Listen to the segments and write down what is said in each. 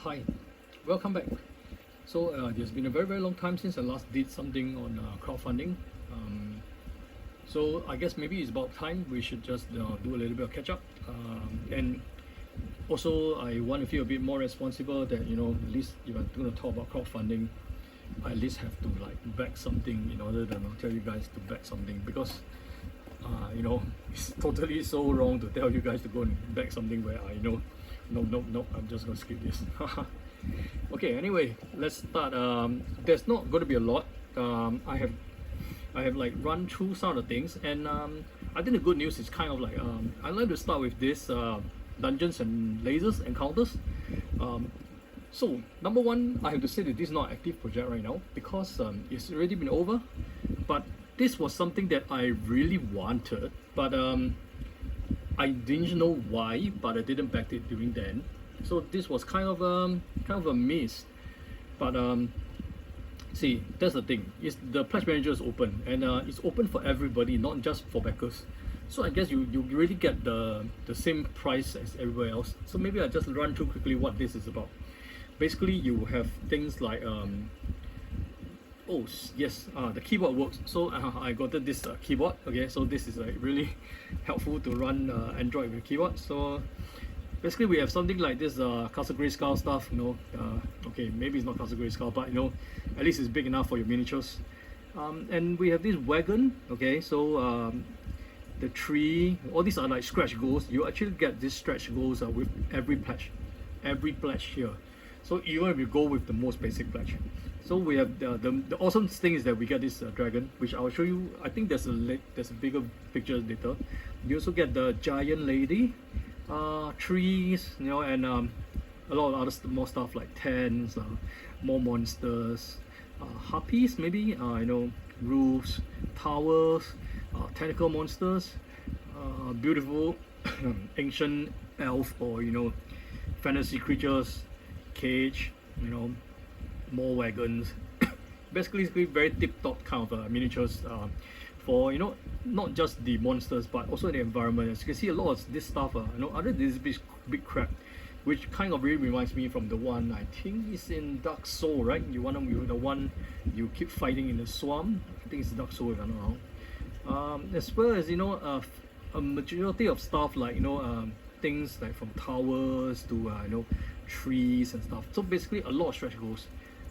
Hi, welcome back. So it's been a very long time since I last did something on crowdfunding. So I guess maybe it's about time we should just do a little bit of catch up. And also I want to feel a bit more responsible that at least if I'm going to talk about crowdfunding, I at least have to like back something in order to tell you guys to back something, because it's totally so wrong to tell you guys to go and back something where I know no, I'm just gonna skip this. Okay, anyway, let's start. There's not going to be a lot. I have like run through some of the things, and I think the good news is kind of like I'd like to start with this dungeons and lasers encounters. So number one, I have to say that this is not an active project right now because it's already been over, but this was something that I really wanted, but I didn't know why, but I didn't back it during then. So this was kind of a miss. But see, that's the thing. Is the pledge manager is open, and it's open for everybody, not just for backers. So I guess you really get the same price as everywhere else. So maybe I just run through quickly what this is about. Basically, you have things like oh yes, the keyboard works. So I got this keyboard. Okay, so this is really helpful to run Android with keyboard. So basically we have something like this Castle Grayskull stuff. Okay, maybe it's not Castle Grayskull, but at least it's big enough for your miniatures. And we have this wagon. Okay, so the tree, all these are like stretch goals. You actually get these stretch goals with every pledge here. So even if you go with the most basic pledge. So we have the awesome thing is that we get this dragon, which I'll show you. I think there's a bigger picture later. You also get the giant lady, trees, and a lot of other more stuff like tents, more monsters, harpies maybe, roofs, towers, tentacle monsters, beautiful ancient elf or fantasy creatures, cage, more wagons. Basically very tip-top kind of miniatures for not just the monsters but also the environment. As you can see, a lot of this stuff other than this big crap, which kind of really reminds me from the one I think is in Dark Soul, right? The one you keep fighting in the swamp. I think it's Dark Soul if I'm not wrong. As well as a majority of stuff like things like from towers to trees and stuff. So basically a lot of stretch goals.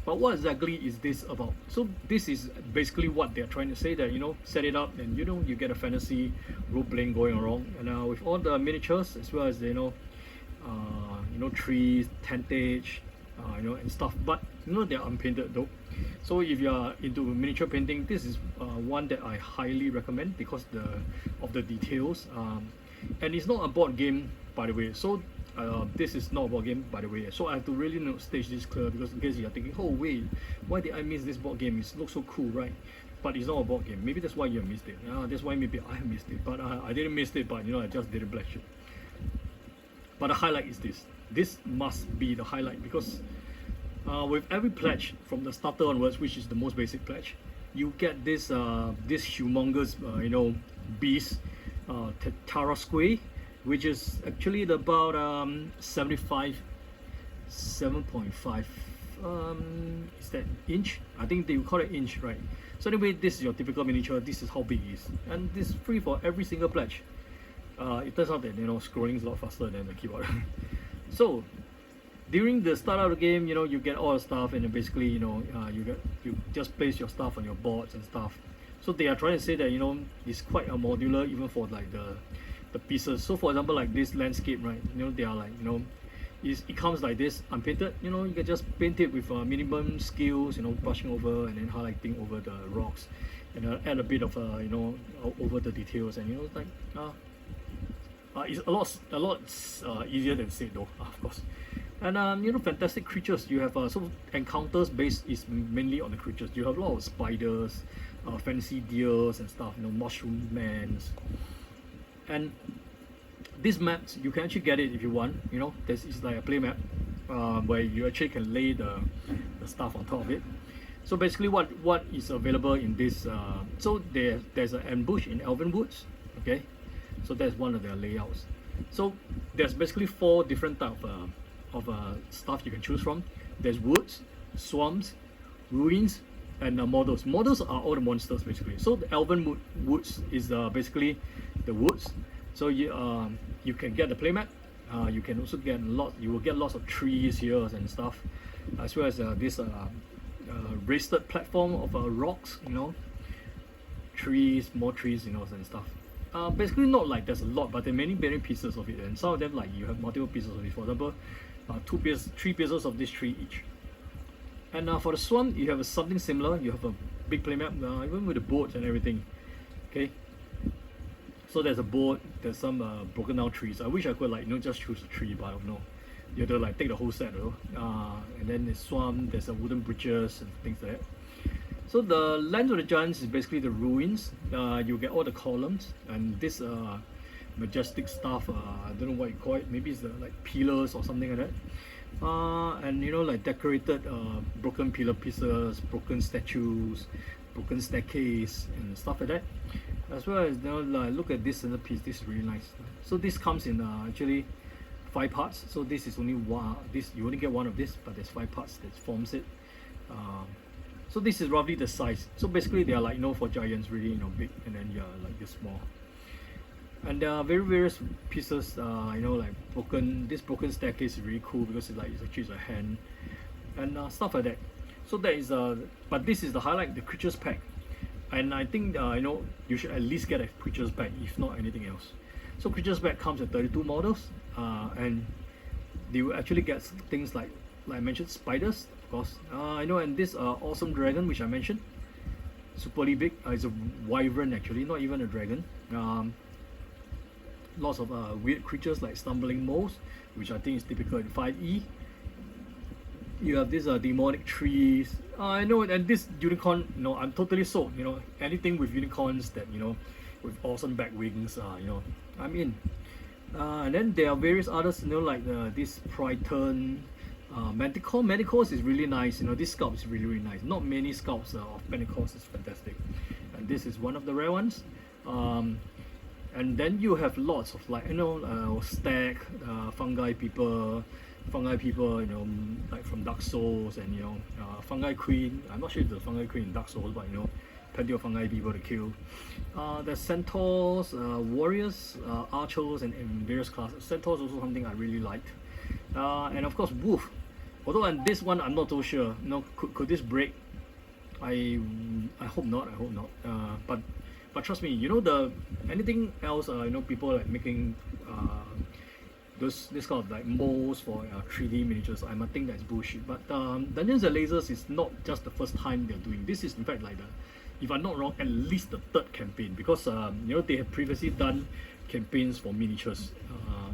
But what exactly is this about? So this is basically what they're trying to say, that set it up and you get a fantasy role playing going around, and with all the miniatures as well as trees, tentage, and stuff. But they're unpainted though. So if you are into miniature painting, this is one that I highly recommend because of the details. And it's not a board game, by the way. So this is not a board game, by the way. So I have to really stage this clear, because in case you're thinking, oh wait, why did I miss this board game? It looks so cool, right? But it's not a board game. Maybe that's why you missed it. That's why maybe I missed it. But I didn't miss it, but I just didn't black it. But the highlight is this. This must be the highlight, because with every pledge from the starter onwards, which is the most basic pledge, you get this humongous beast, Tarasque, which is actually about 7.5 is that inch? I think they call it inch, right? So anyway, this is your typical miniature. This is how big it is, and this is free for every single pledge. It turns out that scrolling is a lot faster than the keyboard. So during the start of the game, you get all the stuff, and then basically you just place your stuff on your boards and stuff. So they are trying to say that it's quite a modular even for like the pieces. So for example, like this landscape, right? They are like it comes like this unpainted. You can just paint it with minimum skills, brushing over and then highlighting over the rocks, and add a bit of over the details, and it's like it's a lot easier than said though, of course. And fantastic creatures. You have so encounters based is mainly on the creatures. You have a lot of spiders, fantasy deers and stuff, mushroom mans. And these maps, you can actually get it if you want. This is like a play map where you actually can lay the stuff on top of it. So basically what is available in this, so there's an ambush in Elven Woods. Okay, so that's one of their layouts. So there's basically 4 different type of of stuff you can choose from. There's woods, swamps, ruins, and models. Models are all the monsters basically. So the Elven woods is basically the woods. So you can get the playmat. You can also get you will get lots of trees here and stuff, as well as this raised platform of rocks, you know, trees, more trees, you know, and stuff. Basically not like there's a lot, but there are many pieces of it, and some of them like you have multiple pieces of it. For example, 3 pieces of this tree each. And for the swamp, you have something similar. You have a big playmat, even with the boats and everything. Okay. So there's a boat. There's some broken down trees. I wish I could, like, you know, just choose a tree, but I don't know. You have to like take the whole set, you know? And then the swamp. There's wooden bridges and things like that. So the Land of the Giants is basically the ruins. You get all the columns and this majestic stuff. I don't know what you call it. Maybe it's like pillars or something like that. And you know, like decorated broken pillar pieces, broken statues, broken staircase, and stuff like that. As well as, you know, like, look at this centerpiece. This is really nice. So this comes in actually 5 parts. So this is only one. This you only get one of this, but there's 5 parts that forms it. So this is roughly the size. So basically they are like, you know, for giants really, you know, big, and then you're like this small. And there are various pieces, you know, like this broken staircase is really cool because it's actually a hand and stuff like that. So that is but this is the highlight, the creatures pack. And I think you know, you should at least get a creatures pack, if not anything else. So creatures pack comes with 32 models, and you will actually get things like I mentioned, spiders, of course. I know, and this awesome dragon which I mentioned, superly big. It's a wyvern actually, not even a dragon. Lots of weird creatures like stumbling moles, which I think is typical in 5e. You have these demonic trees. I know, and this unicorn, you know, I'm totally sold. You know, anything with unicorns that, you know, with awesome back wings, you know, I'm in. And then there are various others, you know, like this Triton, Manticore. Manticores is really nice. You know, this sculpt is really nice. Not many sculpts of Manticores is fantastic, and this is one of the rare ones. And then you have lots of, like, you know, stag, fungi people, you know, like from Dark Souls, and you know, fungi queen. I'm not sure if the fungi queen in Dark Souls, but you know, plenty of fungi people to kill. There's centaurs, warriors, archers, and various classes. Centaurs also something I really liked. And of course wolf. Although on this one I'm not so sure. You know, could this break? I hope not. But trust me, you know, anything else, you know, people like making this kind of like molds for 3D miniatures, I might think that's bullshit. But Dungeons and Lasers is not just the first time they're doing this. Is in fact like if I'm not wrong, at least the 3rd campaign, because you know, they have previously done campaigns for miniatures,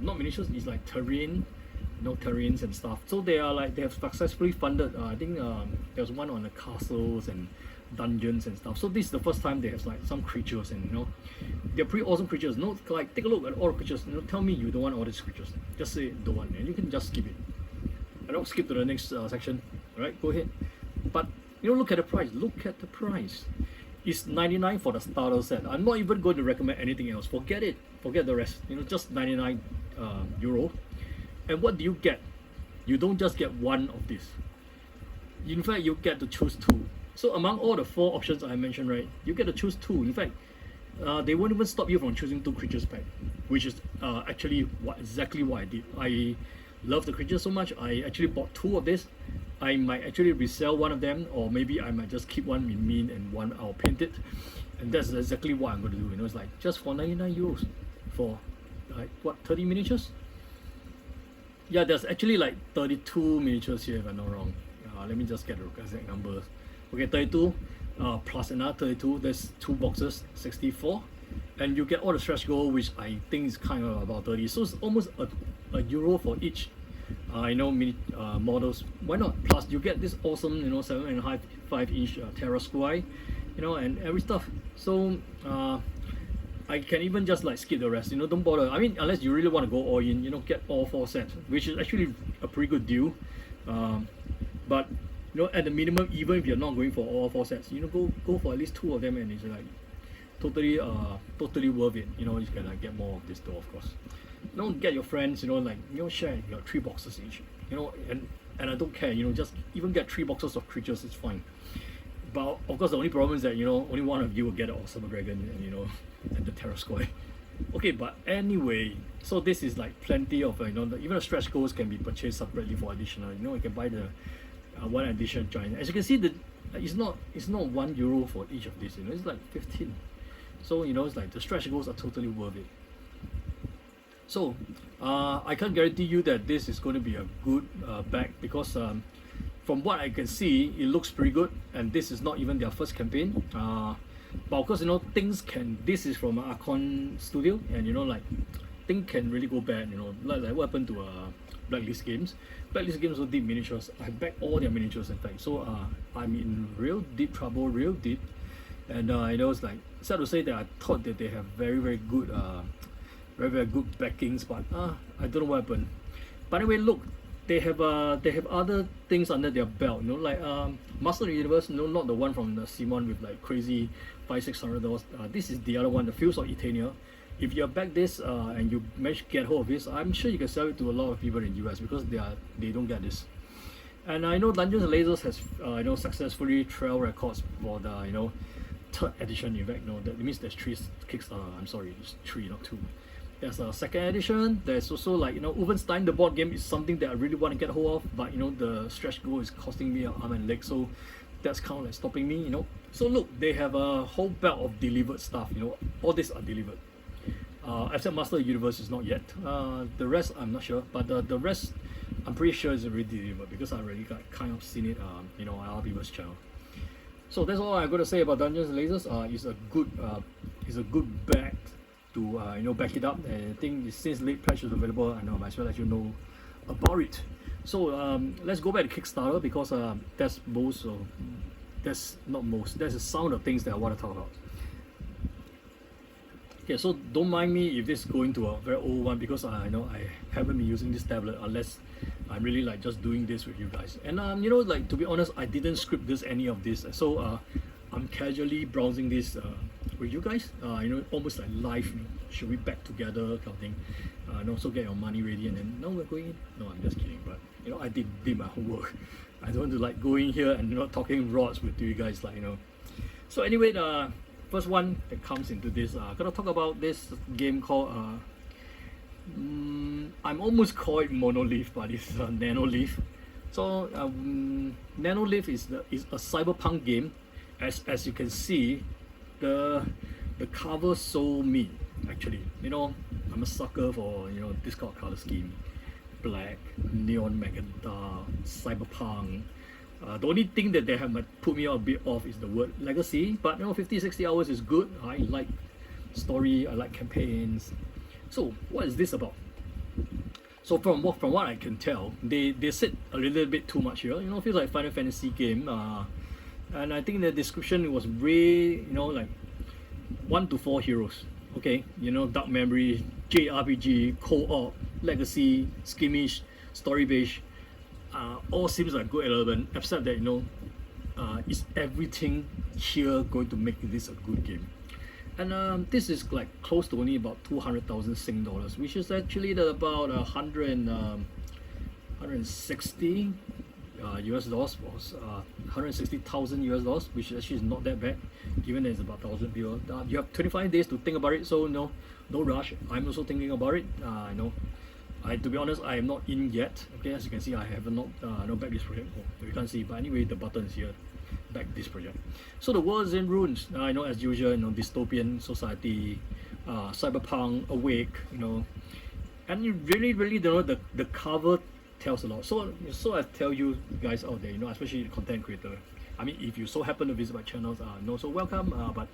not miniatures, it's like terrain, you know, terrains and stuff. So they have successfully funded. I think there's one on the castles and dungeons and stuff. So this is the first time they have like some creatures, and you know, they're pretty awesome creatures. No, like, take a look at all the creatures. You know, tell me you don't want all these creatures. Just say don't want, and you can just skip it. I don't skip to the next section. All right, go ahead. But you know, look at the price. Look at the price. It's 99 for the starter set. I'm not even going to recommend anything else. Forget it. Forget the rest. You know, just 99 euro. And what do you get? You don't just get one of this. In fact, you get to choose 2. So among all the 4 options I mentioned, right, you get to choose 2. In fact, they won't even stop you from choosing 2 creatures pack, which is actually exactly what I did. I love the creatures so much, I actually bought 2 of this. I might actually resell one of them, or maybe I might just keep one in mint and one I'll paint it. And that's exactly what I'm going to do. You know, it's like just for 99 euros for like what, 30 miniatures? Yeah, there's actually like 32 miniatures here if I'm not wrong. Let me just get the exact numbers. Okay, 32 plus another 32, there's 2 boxes, 64, and you get all the stretch goal, which I think is kind of about 30. So it's almost a euro for each. You know, mini models. Why not? Plus you get this awesome, you know, 7.5 inch Terra Square, you know, and every stuff. So I can even just like skip the rest. You know, don't bother. I mean, unless you really want to go all in, you know, get all 4 sets, which is actually a pretty good deal. But you know, at the minimum, even if you're not going for all 4 sets, you know, go for at least 2 of them, and it's like totally worth it. You know, you can like get more of this though, of course. Don't get your friends, you know, like, you know, share your 3 boxes each. you know, and I don't care, you know, just even get 3 boxes of creatures, it's fine. But of course, the only problem is that, you know, only one of you will get an awesome dragon and, you know, and the Terror Squad. Okay, but anyway, so this is like plenty of, you know, even the stretch goals can be purchased separately for additional. You know, you can buy the one additional giant. As you can see, it's not €1 for each of these. You know, it's like 15. So you know, it's like the stretch goals are totally worth it. So I can't guarantee you that this is going to be a good bag because from what I can see, it looks pretty good, and this is not even their first campaign. But of course, you know, this is from Archon Studio, and you know, like, things can really go bad, you know, like what happened to Blacklist Games. Blacklist Games also did miniatures. I backed all their miniatures, in fact. So I'm in real deep trouble, real deep. And you know, it's like, sad to say that I thought that they have very, very good backings, but I don't know what happened. But anyway, look, they have other things under their belt, you know, like Master of the Universe, no, not the one from the Simon with like crazy $500-600. This is the other one, the Fields of Etania. If you back this and you manage to get hold of this, I'm sure you can sell it to a lot of people in the US because they don't get this. And I know Dungeons and Lasers has you know, successfully trail records for the, you know, 3rd edition. In fact, you know, that means there's 3 Kickstarter. I'm sorry, it's 3, not 2. There's a 2nd edition. There's also, like, you know, Uvenstein, the board game, is something that I really want to get hold of, but you know, the stretch goal is costing me an arm and leg, so that's kind of like stopping me, you know. So look, they have a whole belt of delivered stuff, you know, all these are delivered. Except Master of the Universe is not yet. The rest I'm not sure, but the rest I'm pretty sure is already delivered because I already kind of seen it, you know, on other people's channel. So that's all I'm going to say about Dungeons and Lasers. It's a good bag to you know, back it up. And I think since late patch is available, I know I might as well let you know about it. So let's go back to Kickstarter because that's some of the things that I want to talk about. Okay, so don't mind me if this is going to a very old one because I know I haven't been using this tablet unless I'm really like just doing this with you guys. And you know, like, to be honest, I didn't script any of this, so I'm casually browsing this with you guys. You know, almost like live. You know, should we back together kind of thing? And also get your money ready, and then now we're going in. No, I'm just kidding. But you know, I did my homework. I don't want to like go in here and not talking rods with you guys, like, you know. So anyway, the first one that comes into this, I'm gonna talk about this game called I'm almost call it Monolith, but it's Nanolith. So Nanolith is a cyberpunk game. As you can see, the cover sold me, actually. You know, I'm a sucker for, you know, this kind of color scheme: black, neon magenta, cyberpunk. The only thing that they have put me a bit off is the word legacy, but you know, 50-60 hours is good. I like story, I like campaigns. So what is this about? So from what I can tell, they said a little bit too much here. You know, it feels like Final Fantasy game. And I think the description was really, you know, like 1 to 4 heroes. Okay, you know, Dark Memory, JRPG, co-op, legacy, skirmish, story based. All seems like good element, except that, you know, is everything here going to make this a good game? And this is like close to only about 200,000 Sing dollars, which is actually about 160 US dollars, was 160,000 US dollars, which actually is not that bad, given that it's about 1,000 people. You have 25 days to think about it, so no rush. I'm also thinking about it. You know, to be honest, I am not in yet. Okay, as you can see, I have not back this project. Oh, you can't see, but anyway, the button is here. Back this project. So the world is in ruins. I know, as usual, you know, dystopian society, cyberpunk, awake, you know, and you really don't know. The cover tells a lot. So I tell you guys out there, you know, especially content creator. I mean, if you so happen to visit my channels, no, so welcome. But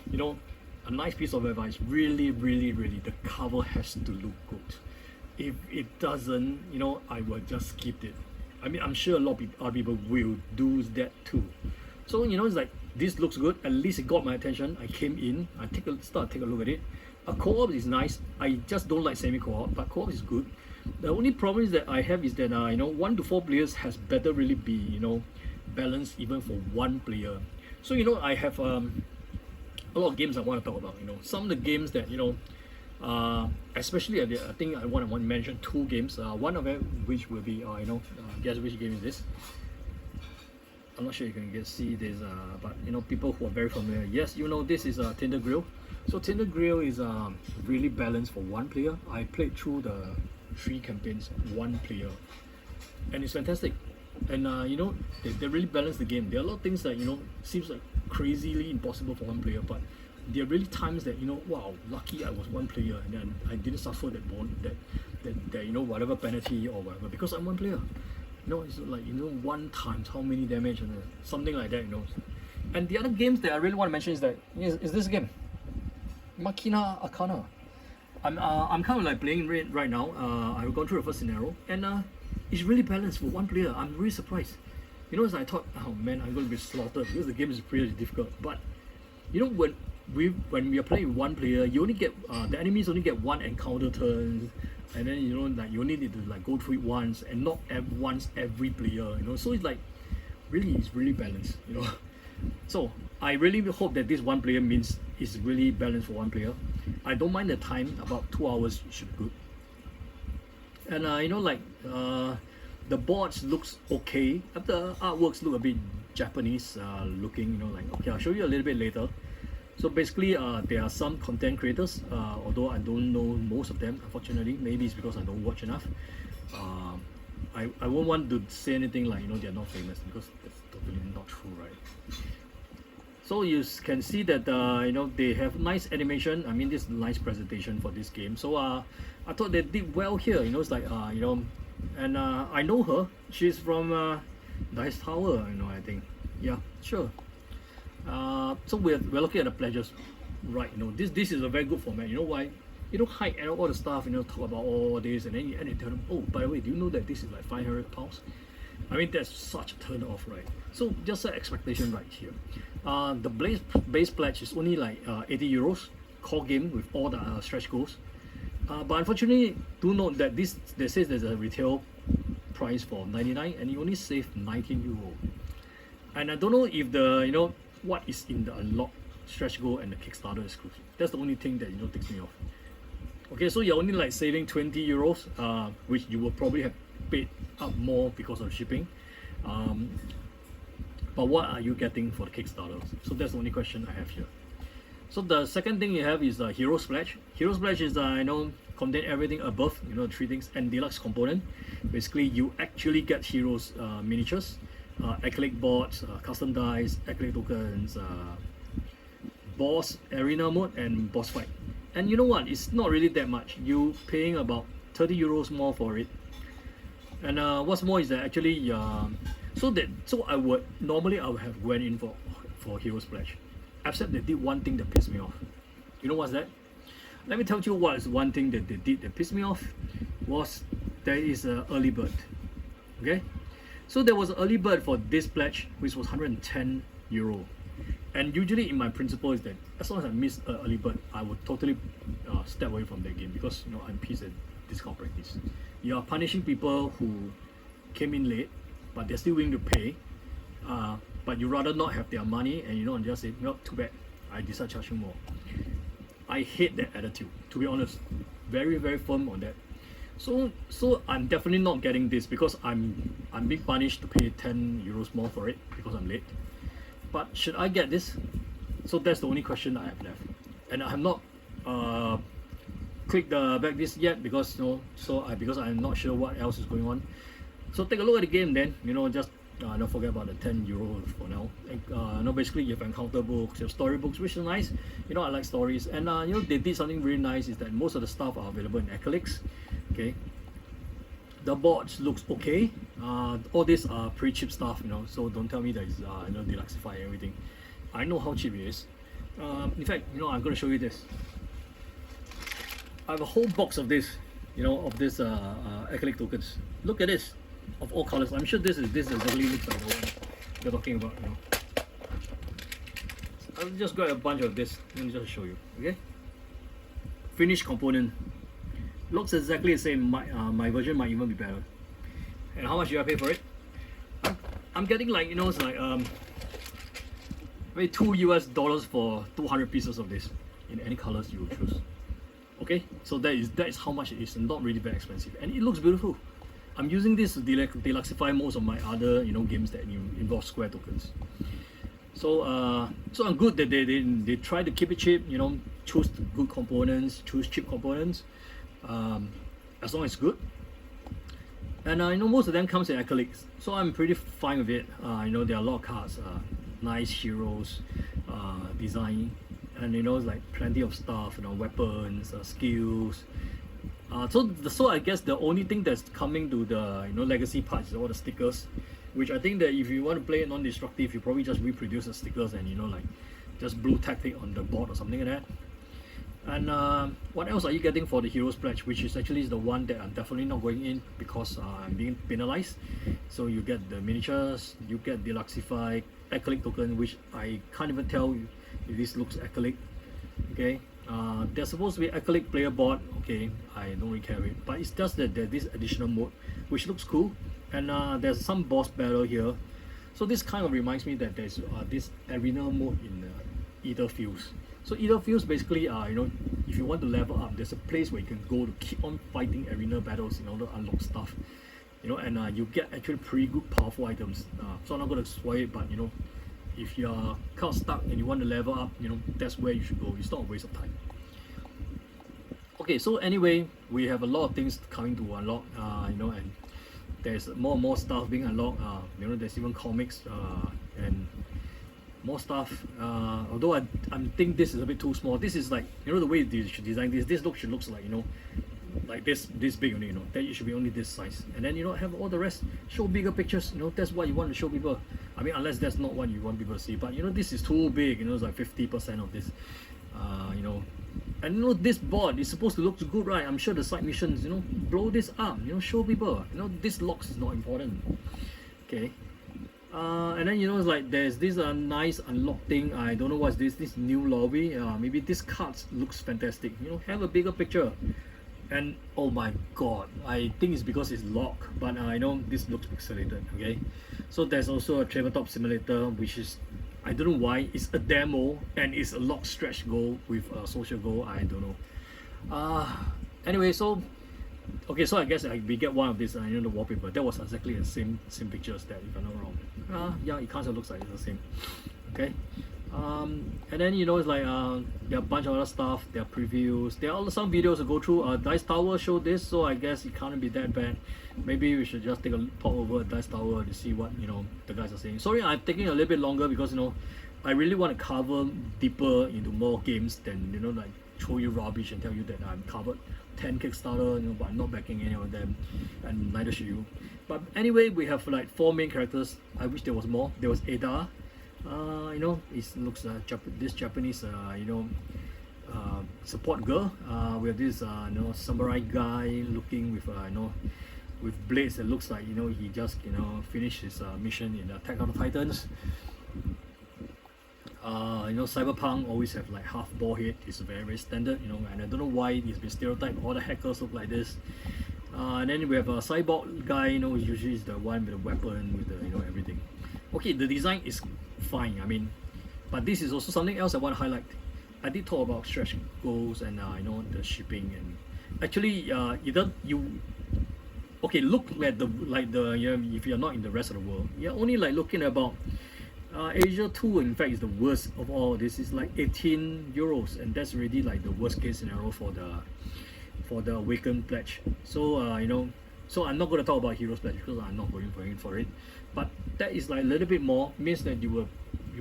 you know, a nice piece of advice: really, the cover has to look good. If it doesn't, you know, I will just skip it. I mean, I'm sure a lot of other people will do that too. So, you know, it's like, this looks good. At least it got my attention. I came in, I take a look at it. A co-op is nice. I just don't like semi-co-op, but co-op is good. The only problem is that I have is that you know, 1 to 4 players has better really be, you know, balanced even for 1 player. So, you know, I have a lot of games I want to talk about. You know, some of the games that, you know, Especially I think I want to mention two games. One of it which will be guess which game is this. I'm not sure you can see this, but people who are very familiar, yes, this is Tinder Grill. So Tinder Grill is really balanced for one player. I played through the 3 campaigns one player, and it's fantastic. And they really balance the game. There are a lot of things that seems like crazily impossible for one player, but there are really times that wow, lucky I was one player and then I didn't suffer that whatever penalty or whatever because I'm one player. It's like 1 times how many damage and something like that. And the other games that I really want to mention is this game, Machina Arcana. I'm kind of like playing it right now. I've gone through the first scenario and it's really balanced for one player. I'm really surprised. As I thought, oh man, I'm going to be slaughtered because the game is pretty difficult. But when we are playing with one player, you only get the enemies only get 1 encounter turn, and then you only need to like go through it once and not once every player. So it's like it's really balanced. So I really hope that this one player means it's really balanced for one player. I don't mind the time, about 2 hours should be good. And the boards looks okay. The artworks look a bit Japanese looking. Okay, I'll show you a little bit later. So basically, there are some content creators, although I don't know most of them, unfortunately. Maybe it's because I don't watch enough. I won't want to say anything like they're not famous, because that's totally not true, right? So you can see that they have nice animation. I mean, this is a nice presentation for this game. So I thought they did well here. It's like and I know her. She's from Dice Tower. I think. Yeah, sure. So we're looking at the pledges, right? This is a very good format. Why? You don't hide all the stuff. Talk about all this, and then you tell them, oh, by the way, do you know that this is like £500? I mean, that's such a turn off, right? So just set expectation right here. The base pledge is only like 80 euros, core game with all the stretch goals. But unfortunately, do note that they says there's a retail price for 99, and you only save 19 euro. And I don't know if the what is in the unlock stretch goal and the Kickstarter exclusive. That's the only thing that takes me off. Okay, so you're only like saving 20 euros, which you will probably have paid up more because of shipping. But what are you getting for the Kickstarter? So that's the only question I have here. So the second thing you have is Hero Splash. Hero Splash is contain everything above, 3 things, and deluxe component. Basically, you actually get heroes miniatures, acrylic boards, custom dice, acrylic tokens, boss arena mode, and boss fight. And you know what? It's not really that much. You paying about 30 euros more for it. And what's more is that actually, so I would have went in for Hero Splash, except they did one thing that pissed me off. You know what's that? Let me tell you what is one thing that they did that pissed me off. Was there is an early bird. Okay, so there was an early bird for this pledge, which was 110 euro. And usually in my principle is that as long as I miss an early bird, I would totally step away from that game, because I'm pissed at discount practice. You are punishing people who came in late, but they're still willing to pay. But you rather not have their money and just say, too bad, I decide charging more. I hate that attitude, to be honest. Very, very firm on that. So I'm definitely not getting this, because I'm being punished to pay 10 euros more for it because I'm late. But should I get this? So that's the only question I have left, and I have not clicked the back this yet, because because I'm not sure what else is going on. So take a look at the game then. Just don't forget about the 10 euros for now. And, basically you have encounter books, you have storybooks, which is nice. I like stories, and they did something really nice, is that most of the stuff are available in acrylics. Okay. The boards looks okay. All these are pretty cheap stuff, so don't tell me that it's deluxify and everything. I know how cheap it is. In fact, I'm going to show you this. I have a whole box of this, of this acrylic tokens. Look at this, of all colors. I'm sure this exactly looks like the one you're talking about. So I'll just grab a bunch of this. Let me just show you. Okay. Finished component. Looks exactly the same. My version might even be better. And how much do I pay for it? I'm getting like it's like maybe $2 US for 200 pieces of this in any colors you choose. Okay, So that is how much it is, not really very expensive, and it looks beautiful. I'm using this to deluxify most of my other games that involve Square tokens. So so I'm good that they try to keep it cheap. Choose good components, choose cheap components, as long as it's good. And most of them comes in acrylics, so I'm pretty fine with it. There are a lot of cards, nice heroes, design, and it's like plenty of stuff, weapons, skills. So I guess the only thing that's coming to the legacy part is all the stickers, which I think that if you want to play it non-destructive, you probably just reproduce the stickers and like just blue tactic on the board or something like that. And what else are you getting for the Heroes Pledge, which is actually the one that I'm definitely not going in because I'm being penalized. So you get the miniatures, you get deluxified acrylic token, which I can't even tell if this looks acrylic. Okay, there's supposed to be acrylic player board. Okay, I don't really care it, but it's just that there's this additional mode which looks cool, and there's some boss battle here. So this kind of reminds me that there's this arena mode in Ether Fields. So Ether Fields basically if you want to level up, there's a place where you can go to keep on fighting arena battles in order to unlock stuff, and you get actually pretty good powerful items. So I'm not going to spoil it, but if you're kind of stuck and you want to level up, that's where you should go. It's not a waste of time. Okay, so anyway, we have a lot of things coming to unlock, and there's more and more stuff being unlocked. There's even comics and more stuff. Although I think this is a bit too small. This is like the way they should design this. This should looks like like this big only. That it should be only this size, and then have all the rest. Show bigger pictures. That's what you want to show people. I mean, unless that's not what you want people to see. But this is too big. It's like 50% of this. And this board is supposed to look good, right? I'm sure the side missions, blow this up. Show people. This locks is not important. Okay. And then it's like there's this nice unlock thing. I don't know what's this new lobby. Maybe this card looks fantastic. Have a bigger picture. And oh my god, I think it's because it's locked, but I know this looks pixelated. Okay, so there's also a tabletop simulator, which is, I don't know why, it's a demo and it's a lock stretch goal with a social goal. I don't know. Anyway, so okay, so I guess we get one of these. The wallpaper that was exactly the same pictures, that if I'm not wrong. Yeah, it kind of looks like it's the same. Okay. And then it's like there are a bunch of other stuff. There are previews. There are some videos to go through. Dice Tower showed this, so I guess it can't be that bad. Maybe we should just take a pop over Dice Tower to see what the guys are saying. Sorry, I'm taking a little bit longer because I really want to cover deeper into more games than like throw you rubbish and tell you that I'm covered 10 Kickstarter, but I'm not backing any of them, and neither should you. But anyway, we have like 4 main characters. I wish there was more. There was Ada. It looks this Japanese support girl. We have this samurai guy looking with with blades that looks like he just finished his mission in Attack on the Titans. Cyberpunk always have like half ball head. It's very, very standard, and I don't know why it's been stereotyped. All the hackers look like this. And then we have a cyborg guy, usually is the one with the weapon, with the everything. Okay, the design is fine, but this is also something else I want to highlight. I did talk about stretch goals and the shipping, and actually look at if you're not in the rest of the world, you're only like looking at about Asia 2, in fact, is the worst of all. This is like 18 euros, and that's really like the worst case scenario for the Awakened Pledge. So so I'm not going to talk about Heroes Pledge because I'm not going for it. But that is like a little bit more, means that you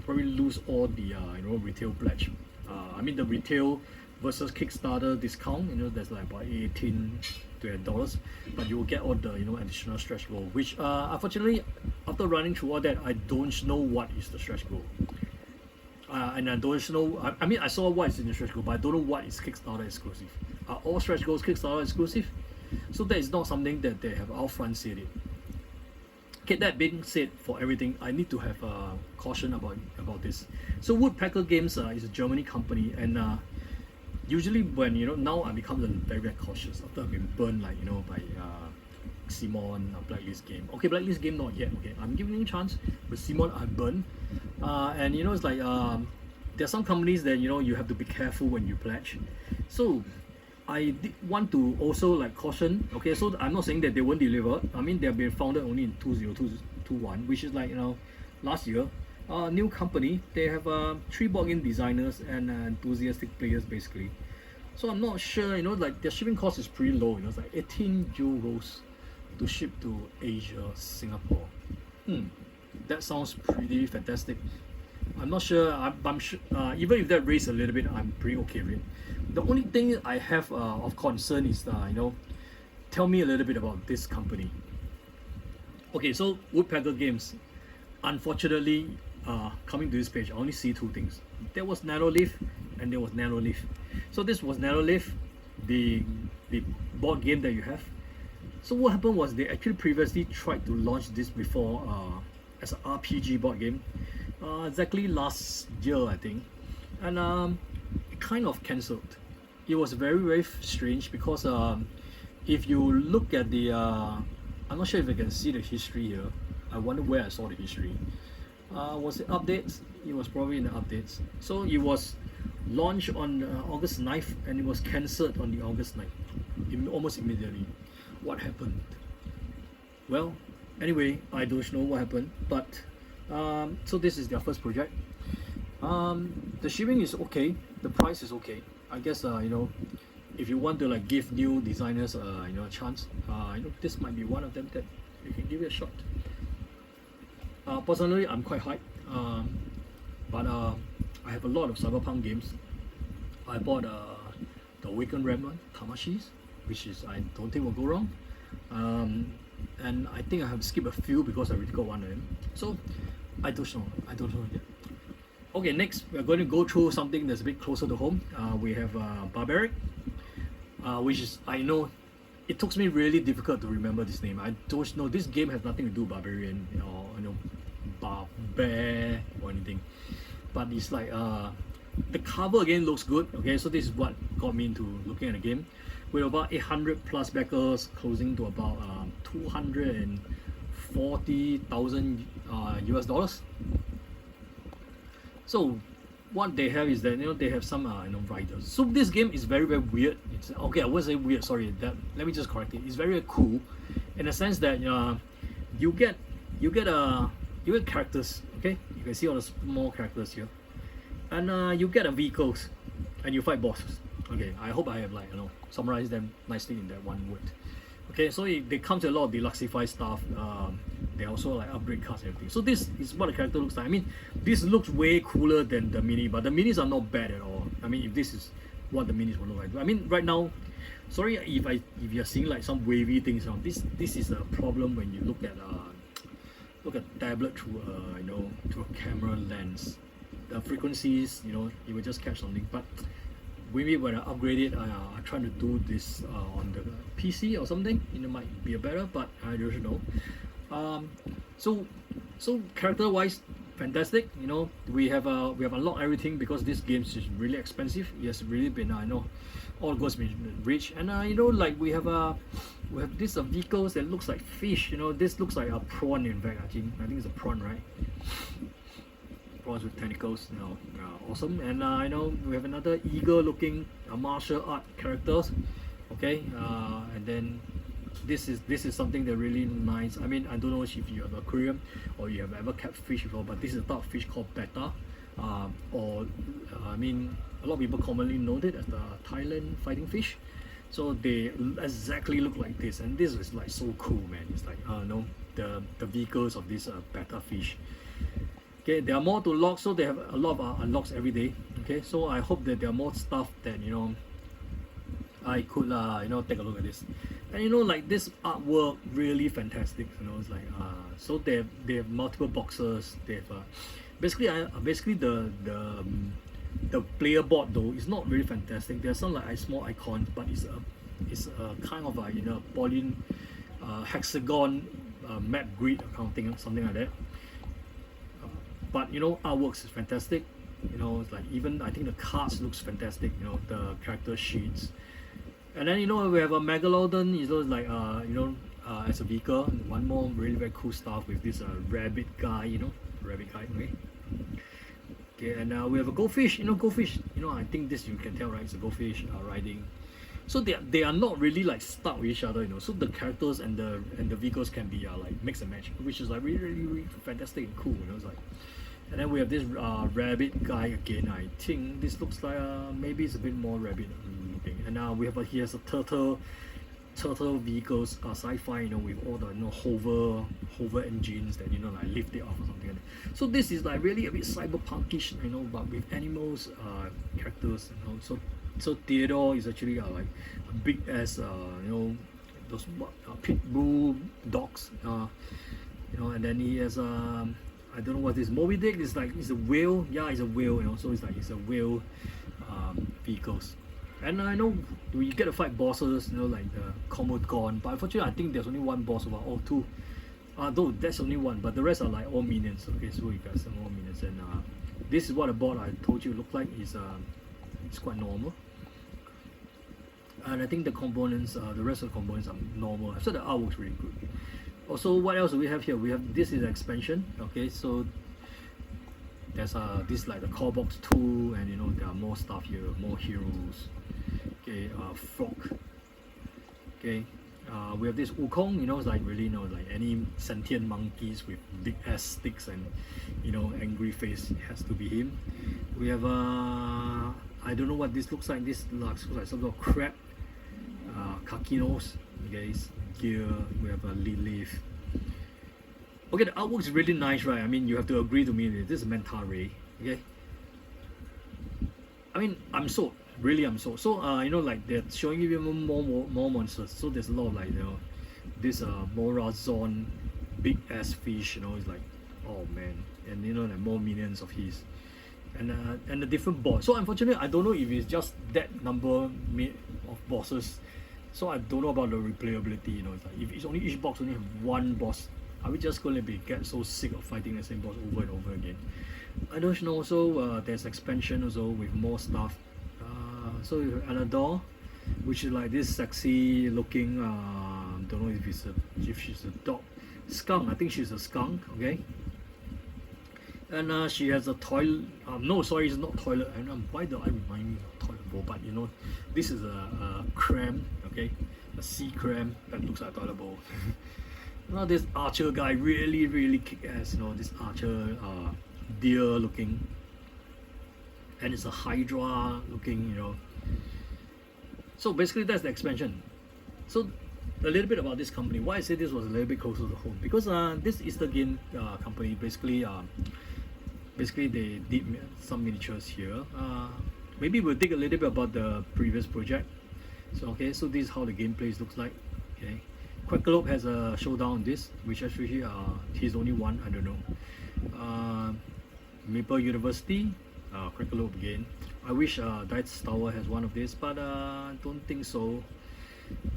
probably lose all the retail pledge. The retail versus Kickstarter discount, there's like about $18 but you will get all the additional stretch goal, which unfortunately, after running through all that, I don't know what is the stretch goal. And I don't know. I saw what is in the stretch goal, but I don't know what is Kickstarter exclusive. Are all stretch goals Kickstarter exclusive? So that is not something that they have upfront said it. Okay, that being said, for everything, I need to have caution about this. So Woodpecker Games is a Germany company, and usually when now I become very, very cautious after I've been burned by Simon, Blacklist Game. Okay, Blacklist Game not yet. Okay, I'm giving you a chance. With Simon, I'm burned, and it's like there are some companies that you have to be careful when you pledge. So I did want to also like caution. Okay, so I'm not saying that they won't deliver. I mean, they have been founded only in 2021, which is like, you know, last year. New company. They have 3 board game designers and enthusiastic players basically. So I'm not sure, you know, like their shipping cost is pretty low. You know, it's like 18 euros to ship to Asia, Singapore. That sounds pretty fantastic. I'm not sure. I'm sure, even if that raised a little bit, I'm pretty okay with it. The only thing I have of concern is, you know, tell me a little bit about this company. Okay, so Woodpecker Games. Unfortunately, coming to this page, I only see 2 things. There was Nanolith and there was Nanolith. So this was Nanolith, the board game that you have. So what happened was they actually previously tried to launch this before as an RPG board game, exactly last year I think, and it kind of cancelled. It was very, very strange because if you look at the, I'm not sure if you can see the history here. I wonder where I saw the history. Was it updates? It was probably in the updates. So it was launched on August 9th and it was cancelled on the August 9th, almost immediately. What happened? Well, anyway, I don't know what happened, but so this is their first project. The shipping is okay, the price is okay. I guess you know, if you want to like give new designers you know, a chance, you know, this might be one of them that you can give it a shot. Personally, I'm quite hyped, but I have a lot of cyberpunk games. I bought the Awakened Remnant Tamashis, which is, I don't think will go wrong, and I think I have skipped a few because I already got one of them. So I don't know yet. Okay, next we're going to go through something that's a bit closer to home. We have Barbaric, which is, I know it took me really difficult to remember this name. I don't know, this game has nothing to do with Barbarian or, you know, Barbar or anything, but it's like the cover again looks good. Okay, so this is what got me into looking at the game, with about 800 plus backers, closing to about 240,000 US dollars. So what they have is that, you know, they have some you know, writers. So this game is very, very weird. It's okay, I wouldn't say weird, sorry, that, let me just correct it. It's very, very cool in the sense that you get characters. Okay, you can see all the small characters here, and you get vehicles and you fight bosses. Okay, I hope I have, like, you know, summarized them nicely in that one word. Okay, so they come to a lot of deluxified stuff. They also like upgrade cards and everything. So this is what the character looks like. I mean, this looks way cooler than the mini, but the minis are not bad at all. I mean, if this is what the minis will look like. I mean, right now, sorry if you're seeing like some wavy things around. This is a problem when you look at tablet through you know, through a camera lens. The frequencies, you know, you will just catch something. But maybe when I upgrade it, I try to do this on the PC or something. You know, might be a better, but I don't know. So character-wise, fantastic. You know, we have unlocked everything because this game is really expensive. It has really been, I know, all goals been rich, and you know, like we have these vehicles that looks like fish. You know, this looks like a prawn. In fact, I think it's a prawn, right? Prawns with tentacles, you know, awesome. And you know, we have another eager-looking martial art characters. Okay, and then this is something that really nice. I mean, I don't know if you have an aquarium or you have ever kept fish before, but this is a type of fish called betta, or I mean, a lot of people commonly know it as the Thailand fighting fish. So they exactly look like this, and this is like so cool, man. It's like no, the vehicles of this betta fish. Okay, there are more to lock, so they have a lot of unlocks every day. Okay, so I hope that there are more stuff that, you know, I could you know, take a look at this. And you know, like this artwork really fantastic. You know, it's like so they have multiple boxes. They have basically the player board though is not really fantastic. There's some like small icons, but it's a kind of a, you know, poly hexagon map grid kind of thing, something like that. But you know, artworks is fantastic. You know, it's like, even I think the cards looks fantastic. You know, the character sheets. And then, you know, we have a Megalodon, you know, like you know, as a vehicle. One more really very cool stuff with this rabbit guy, you know, okay. Okay, and we have a goldfish. You know, goldfish. You know, I think this you can tell, right? It's a goldfish riding. So they are not really like stuck with each other, you know. So the characters and the vehicles can be like mix and match, which is like really fantastic and cool, you know. It's like, and then we have this rabbit guy again. I think this looks like maybe it's a bit more rabbit looking. And now we have he has a turtle vehicles, sci-fi, you know, with all the, you know, hover engines that, you know, like lift it off or something like that. So this is like really a bit cyberpunkish, you know, but with animals characters, you know. So Theodore is actually like a big ass, you know, those pit bull dogs, you know, and then he has I don't know what this Moby Dick is like. It's a whale, yeah, it's a whale, you know. So it's like it's a whale vehicles. And I know we get to fight bosses, you know, like the Commodore, but unfortunately I think there's only one boss over all two. Though that's only one, but the rest are like all minions. Okay, so you got some more minions, and this is what the board I told you look like. Is it's quite normal. And I think the components, the rest of the components are normal. So the artwork's really good. Also, what else do we have here? We have this is an expansion. Okay, so there's this like the core box 2, and you know there are more stuff here, more heroes. Okay, frog. Okay, we have this Wukong. You know, it's like really, you know, like any sentient monkeys with big ass sticks and, you know, angry face, it has to be him. We have I don't know what this looks like. This looks like some sort of crab. Kakinos, guys, gear. We have a Lilith. Okay, the artwork is really nice, right? I mean, you have to agree to me that this is Manta Ray. Okay, I mean, I'm sold. Really, I'm sold. So, you know, like they're showing you even more monsters. So there's a lot of like, you know, this Morazon, big ass fish. You know, it's like, oh man, and you know, like more minions of his. And the different boss. So unfortunately, I don't know if it's just that number of bosses. So I don't know about the replayability. You know, it's like if it's only each box only have one boss, are we just going to get so sick of fighting the same boss over and over again? I don't know. So there's expansion also with more stuff. So you have Anador, which is like this sexy looking. Don't know if she's a dog, skunk. I think she's a skunk. Okay. And she has a toilet. No, sorry, it's not toilet. And why do I remind me of toilet bowl? But you know, this is a cram. Okay, a sea cram that looks like a toilet bowl. Now this archer guy really kick ass. You know, this archer deer looking, and it's a hydra looking. You know. So basically, that's the expansion. So a little bit about this company. Why I say this was a little bit closer to home, because this is the game company. Basically they did some miniatures here. Maybe we'll dig a little bit about the previous project. So okay, so this is how the gameplay looks like. Okay, Quackalope has a showdown on this, which actually he's only one. I don't know. Meeple University, Quackalope again. I wish Dice Tower has one of this, but I don't think so.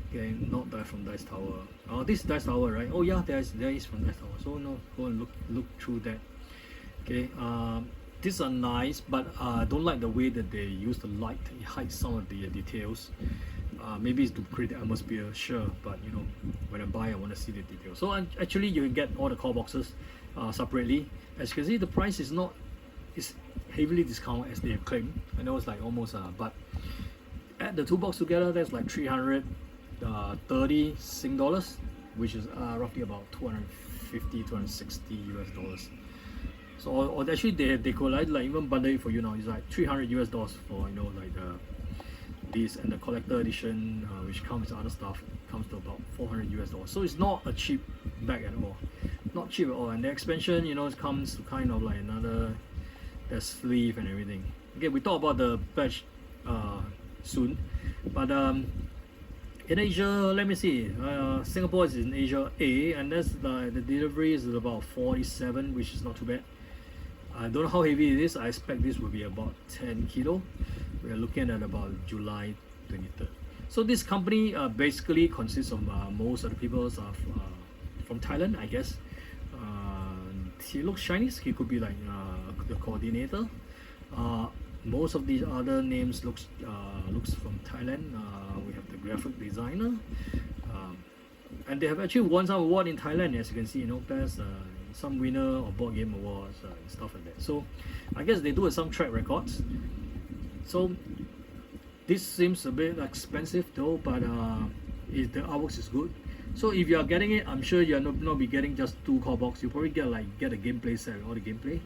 Okay, not that from Dice Tower. This is Dice Tower, right? Oh yeah, there is from Dice Tower. So no, go and look through that. Okay, these are nice, but I don't like the way that they use the light. It hides some of the details. Maybe it's to create the atmosphere, sure, but you know, when I buy, I want to see the details. So actually, you can get all the core boxes separately. As you can see, the price is heavily discounted as they have claimed. I know it's like almost but add the two boxes together, that's like 330 Sing dollars, which is roughly about 250, 260 US dollars. So or actually they could like even bundle it for you now. It's like 300 US dollars for, you know, like this, and the collector edition, which comes with other stuff, comes to about 400 US dollars. So it's not a cheap bag at all, not cheap at all. And the expansion, you know, it comes to kind of like another sleeve and everything. Okay, we talk about the badge soon, but in Asia, let me see. Singapore is in Asia A, and that's the delivery is about 47, which is not too bad. I don't know how heavy it is. I expect this will be about 10 kilo. We are looking at about July 23rd. So this company basically consists of most of the people from Thailand, I guess. He looks Chinese. He could be like the coordinator. Most of these other names looks from Thailand. We have the graphic designer, and they have actually won some award in Thailand, as you can see. You know, best some winner of board game awards and stuff like that. So I guess they do have some track records. So This seems a bit expensive though, but the artworks is good. So if you are getting it, I'm sure you're not be getting just 2 core box. You probably get a gameplay set with all the gameplay,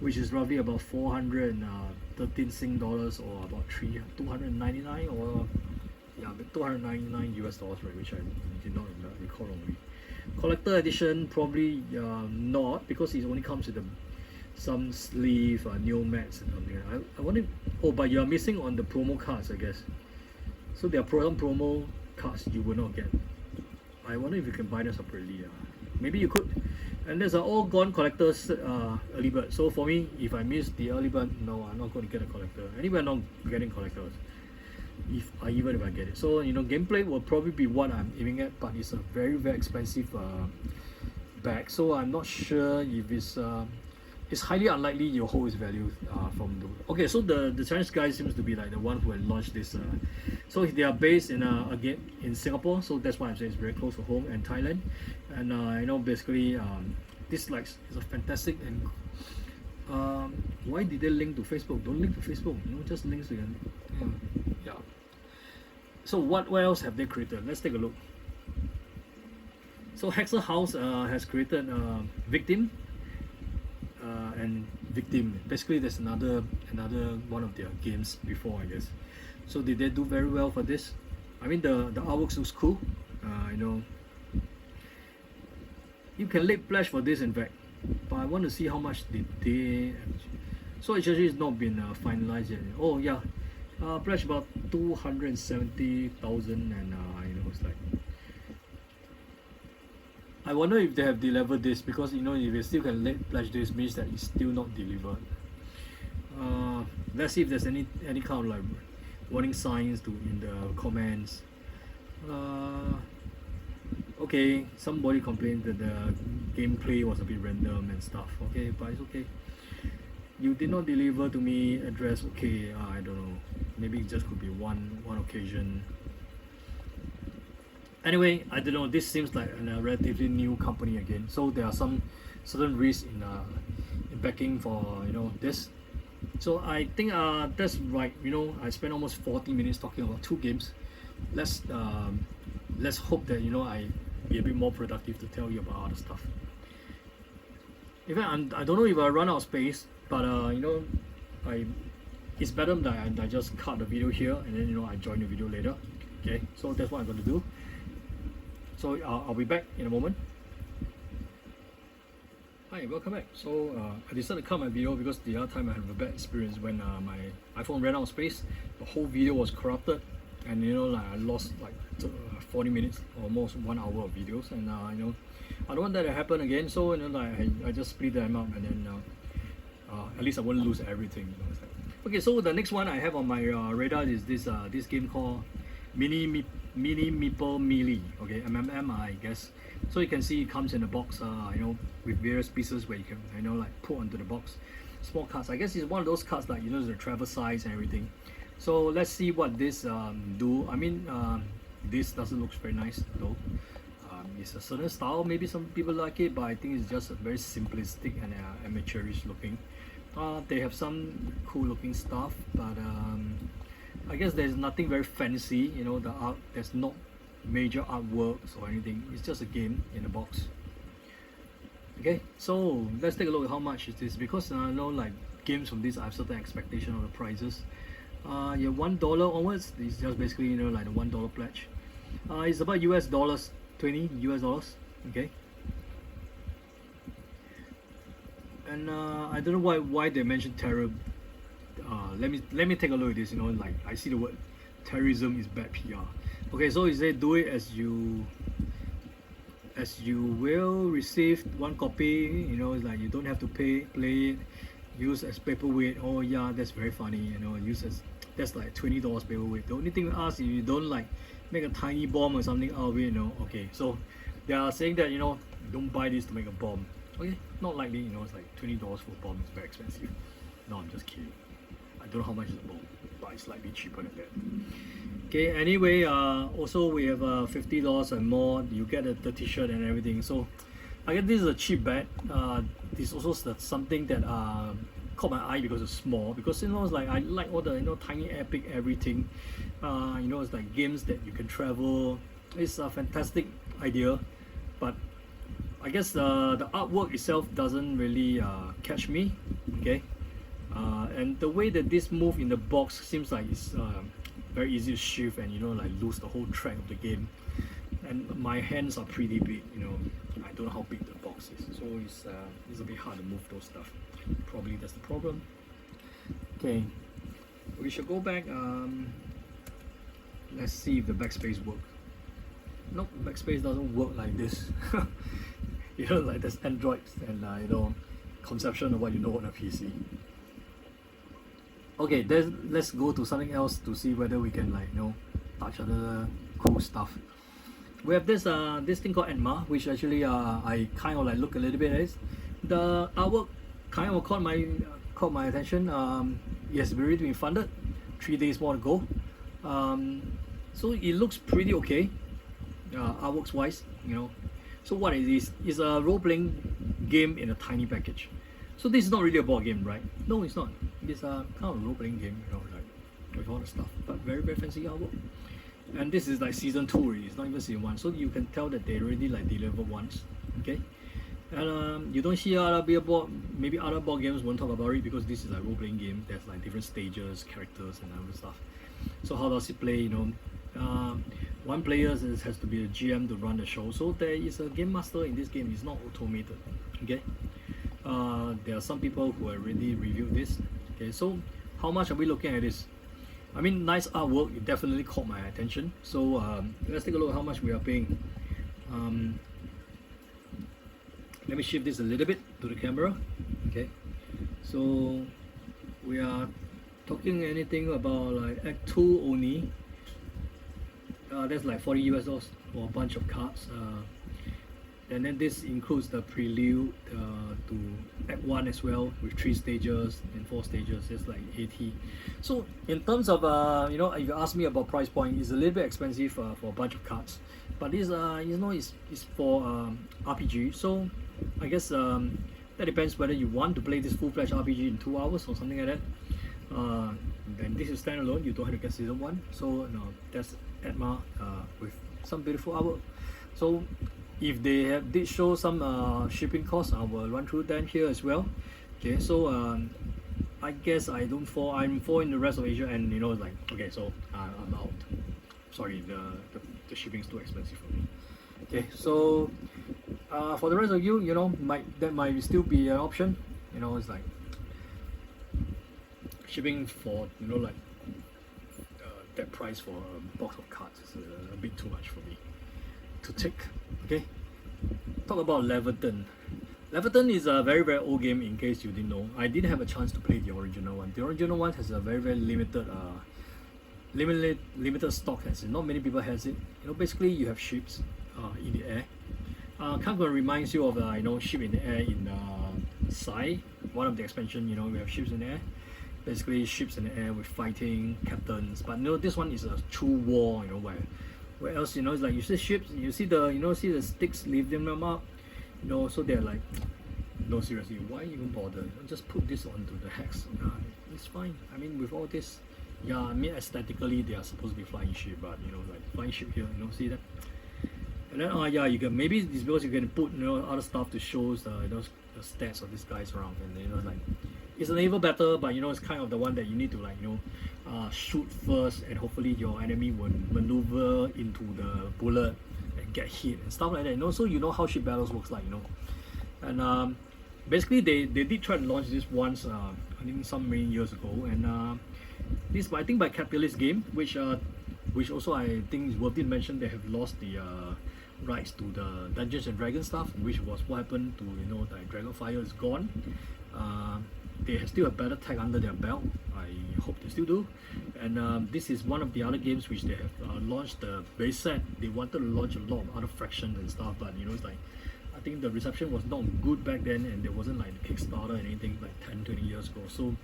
which is roughly about 413 Sing dollars, or about 299, or yeah, $299 US, right? Which I did not recall wrongly. Collector edition probably not, because it only comes with some sleeve, neo mats and something. I wonder. Oh, but you are missing on the promo cards, I guess. So there are some promo cards you will not get. I wonder if you can buy them separately. Maybe you could. And there's an all gone collectors early bird. So for me, if I miss the early bird, no, I'm not going to get a collector. Anyway, I'm not getting collectors. Even if I get it. So gameplay will probably be what I'm aiming at, but it's a very expensive bag. So I'm not sure if it's highly unlikely you'll hold its value from the. Okay, so the Chinese guy seems to be like the one who had launched this. So they are based in again in Singapore, so that's why I'm saying it's very close to home, and Thailand. And basically this is a fantastic. And why did they link to Facebook? Don't link to Facebook. Just links to yeah. So what else have they created? Let's take a look. So Hexer House has created Victim. And Victim. Basically, there's another one of their games before, I guess. So did they do very well for this? I mean, the artworks looks cool. You can late pledge for this, in fact. But I want to see how much did they. So it actually has not been finalized yet. Oh yeah, pledge about 270,000, and it's like. I wonder if they have delivered this, because if you still can late pledge this, means that it's still not delivered. Let's see if there's any kind of like warning signs in the comments. Okay, somebody complained that the gameplay was a bit random and stuff. Okay, but it's okay. You did not deliver to me address. Okay, I don't know. Maybe it just could be one occasion. Anyway, I don't know. This seems like a relatively new company again. So there are some certain risks in backing for this. So I think that's right. I spent almost 40 minutes talking about 2 games. Let's hope that I be a bit more productive to tell you about other stuff. In fact, I don't know if I run out of space, but it's better that I just cut the video here and then I join the video later. Okay, so that's what I'm going to do. So I'll be back in a moment. Hi, welcome back. So I decided to cut my video because the other time I had a bad experience when my iPhone ran out of space. The whole video was corrupted, and I lost like 40 minutes, almost 1 hour of videos, and I don't want that to happen again. So I just split them up, and then at least I won't lose everything. Okay, so the next one I have on my radar is this game called Mini Meeple Melee. Okay, MMM, I guess. So you can see it comes in a box, with various pieces where you can, put onto the box. Small cards. I guess it's one of those cards like the travel size and everything. So let's see what this do. I mean, this doesn't look very nice though. It's a certain style. Maybe some people like it, but I think it's just very simplistic and amateurish looking. They have some cool looking stuff, but I guess there's nothing very fancy. The art, there's not major artworks or anything. It's just a game in a box. Okay, so let's take a look at how much it is, because I know like games from this I have certain expectation of the prices. Yeah, $1 onwards. It's just basically like the $1 pledge. It's about US dollars, 20 US dollars. Okay. And I don't know why they mentioned terror. Let me take a look at this. Like I see the word terrorism is bad PR. Okay, so it says do it as you will receive one copy. It's like you don't have to play it. Use as paperweight. Oh yeah, that's very funny. Use as, that's like $20 paperweight. The only thing we ask, if you don't like make a tiny bomb or something out of it. Okay, so they are saying that don't buy this to make a bomb. Okay, not likely. It's like $20 for a bomb. It's very expensive. No, I'm just kidding. I don't know how much is a bomb, but it's slightly cheaper than that. Okay, anyway, also we have $50 and more. You get the t-shirt and everything. So I guess this is a cheap bet. This is also something that caught my eye because it's small. Because it's like I like all the tiny epic everything. It's like games that you can travel. It's a fantastic idea, but I guess the artwork itself doesn't really catch me. Okay, and the way that this move in the box seems like it's very easy to shift and like lose the whole track of the game. And my hands are pretty big. I don't know how big the box is, so it's a bit hard to move those stuff. Probably that's the problem. Okay, we should go back. Let's see if the backspace works. Nope, backspace doesn't work like this. Like there's Androids and conception of what on a PC. Okay, let's go to something else to see whether we can touch other cool stuff. We have this thing called Atma, which actually I kind of look a little bit at it. The artwork kind of caught my attention. Yes, we're already been funded. 3 days more to go. So it looks pretty okay. Artworks wise, So what it is a role-playing game in a tiny package. So this is not really a board game, right? No, it's not. It's a kind of role-playing game, like with all the stuff, but very very fancy artwork. And this is like season 2 already. It's not even season 1, so you can tell that they already delivered once. Okay, and you don't see maybe other board games won't talk about it because this is a role-playing game. There's like different stages, characters, and other stuff. So how does it play? One player has to be a GM to run the show, so there is a game master in this game. It's not automated. Okay, there are some people who have already reviewed this. Okay, so how much are we looking at this? I mean, nice artwork. It definitely caught my attention. So let's take a look at how much we are paying. Let me shift this a little bit to the camera. Okay, so we are talking anything about like Act 2 only. That's like $40 US for a bunch of cards. And then this includes the prelude to Act 1 as well, with 3 stages and 4 stages. It's like 80. So in terms of if you ask me about price point, it's a little bit expensive for a bunch of cards. But this it's for RPG. So I guess that depends whether you want to play this full-fledged RPG in 2 hours or something like that. Then this is standalone. You don't have to get season 1. So that's Atma with some beautiful artwork. So if they did show some shipping costs, I will run through them here as well. Okay, so I guess I'm for in the rest of Asia, and like okay, so I'm out. Sorry, the shipping is too expensive for me. Okay, so for the rest of you, that might still be an option. It's like shipping for like that price for a box of cards is a bit too much for me to take. Okay, talk about Leviathan. Leviathan is a very very old game. In case you didn't know, I didn't have a chance to play the original one. The original one has a very very limited stock. Has it? Not many people has it. Basically you have ships in the air. Kind of reminds you of ship in the air in Sai, one of the expansion. We have ships in the air. Basically ships in the air with fighting captains, but this one is a true war. Where else it's like you see ships, you see the sticks lifting them up, so they're like, no, seriously, why even bother? Just put this onto the hex. It's fine. I mean, with all this, yeah, I mean aesthetically they are supposed to be flying ship, but like flying ship here, see that. And then yeah, you can, maybe it's because you can put other stuff to show the stats of these guys around, and like it's a naval battle, but it's kind of the one that you need to like shoot first, and hopefully your enemy will maneuver into the bullet and get hit and stuff like that. So how ship battles works like. And basically they did try to launch this once, I think some many years ago, and this I think by Capitalist Game, which also I think is worth it mention. They have lost the rights to the Dungeons and Dragons stuff, which was what happened to like Dragonfire is gone. They still have better tech under their belt. I hope they still do. And this is one of the other games which they have launched the base set. They wanted to launch a lot of other fractions and stuff, but it's like I think the reception was not good back then, and there wasn't like the Kickstarter and anything like 10-20 years ago. So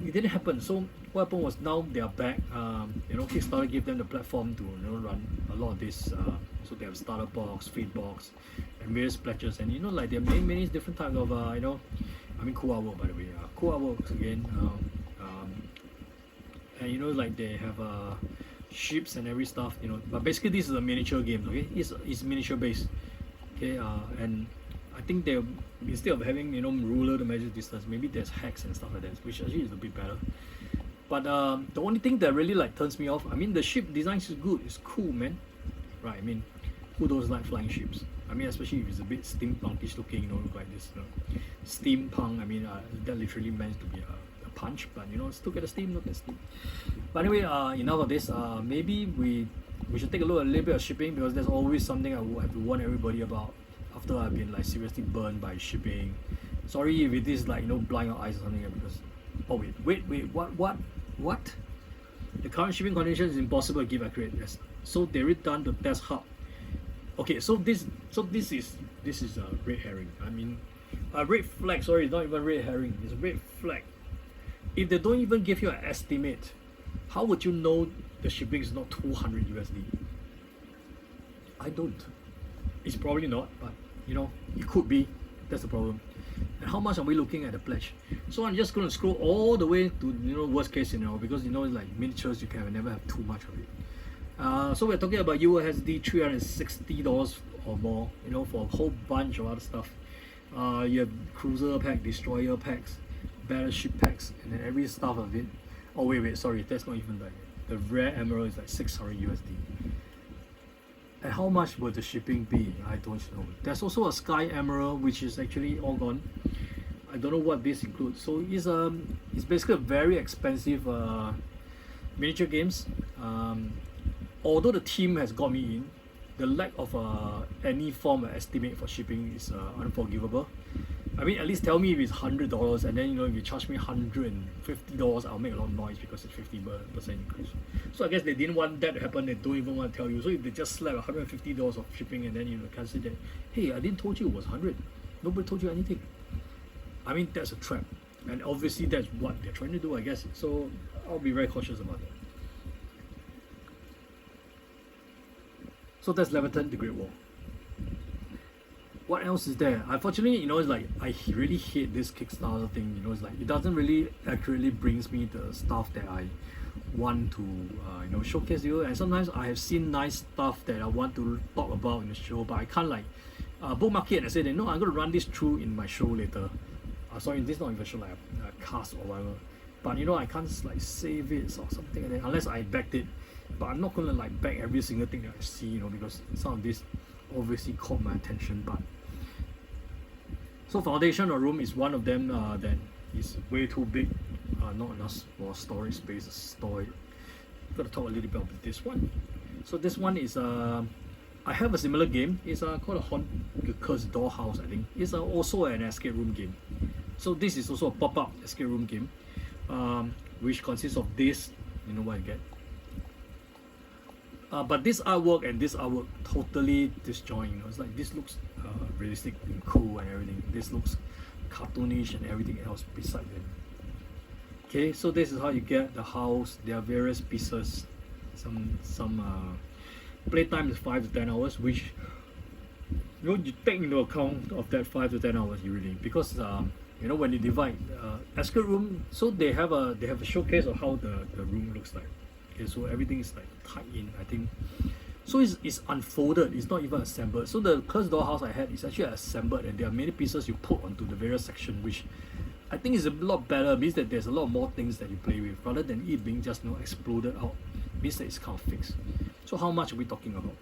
it didn't happen. So what happened was now they are back. Kickstarter gave them the platform to run a lot of this. So they have starter box, feed box, and various pledges, and like there are many different types of I mean cool artwork, by the way. Cool artworks again. And you know, like they have ships and every stuff, you know. But basically, this is a miniature game. Okay, it's miniature based. Okay, and I think they, instead of having, you know, ruler to measure distance, maybe there's hacks and stuff like that, which actually is a bit better. But the only thing that really like turns me off, I mean, the ship design is good. It's cool, man. Right? I mean, who doesn't like flying ships? I mean, especially if it's a bit steampunkish looking, you know, look like this, you know, steampunk. I mean, that literally meant to be a punch, but you know, still get the steam, look at steam. But anyway, enough of this. Maybe we should take a look at a little bit of shipping, because there's always something I will have to warn everybody about after I've been like seriously burned by shipping. Sorry if it is like, you know, blind your eyes or something, because wait, what? The current shipping condition is impossible to give accurate. Yes. So they return to test hub. Okay, so this is a red herring. I mean, a red flag. Sorry, it's not even red herring. It's a red flag. If they don't even give you an estimate, how would you know the shipping is not 200 USD? I don't. It's probably not, but you know, it could be. That's the problem. And how much are we looking at the pledge? So I'm just going to scroll all the way to, you know, worst case scenario, because you know, it's like miniatures, you can never have too much of it. So we're talking about USD $360 or more, you know, for a whole bunch of other stuff. You have cruiser pack, destroyer packs, battleship packs, and then every stuff of it. Oh wait, sorry, that's not even like the rare emerald is like 600 USD. And how much would the shipping be? I don't know. There's also a sky emerald, which is actually all gone. I don't know what this includes. So it's basically a very expensive miniature games. Although the team has got me in, the lack of any form of estimate for shipping is unforgivable. I mean, at least tell me if it's $100, and then, you know, if you charge me $150, I'll make a lot of noise because it's 50% increase. So I guess they didn't want that to happen. They don't even want to tell you. So if they just slap $150 of shipping, and then, you know, can say that, hey, I didn't told you it was 100. Nobody told you anything. I mean, that's a trap, and obviously that's what they're trying to do, I guess. So I'll be very cautious about that. So that's Leviathan, the Great Wall. What else is there? Unfortunately, you know, it's like I really hate this Kickstarter thing. You know, it's like it doesn't really accurately brings me the stuff that I want to, you know, showcase to you. And sometimes I have seen nice stuff that I want to talk about in the show, but I can't like bookmark it and say that no, I'm going to run this through in my show later. Sorry, this is not even show, like a cast or whatever. But you know, I can't like save it or something like that unless I backed it. But I'm not gonna like back every single thing that I see, you know, because some of this obviously caught my attention. But so Foundation or Room is one of them that is way too big, not enough for storage space to store it. Gotta talk a little bit about this one. So this one is I have a similar game. It's called the Cursed Dollhouse, I think. It's also an escape room game. So this is also a pop-up escape room game, which consists of this. You know what I get. But this artwork and this artwork totally disjoint. You know, it's like this looks realistic and cool and everything. This looks cartoonish and everything else beside them. Okay, so this is how you get the house. There are various pieces. Some playtime is 5 to 10 hours, which you know, you take into account of that 5 to 10 hours usually, because you know, when you divide escape room, so they have a showcase of how the room looks like. Okay, so everything is like tied in, I think. So it's unfolded, it's not even assembled. So the Cursed Dollhouse I had is actually assembled, and there are many pieces you put onto the various sections, which I think is a lot better. It means that there's a lot more things that you play with, rather than it being just, you know, exploded out. It means that it's kind of fixed. So how much are we talking about?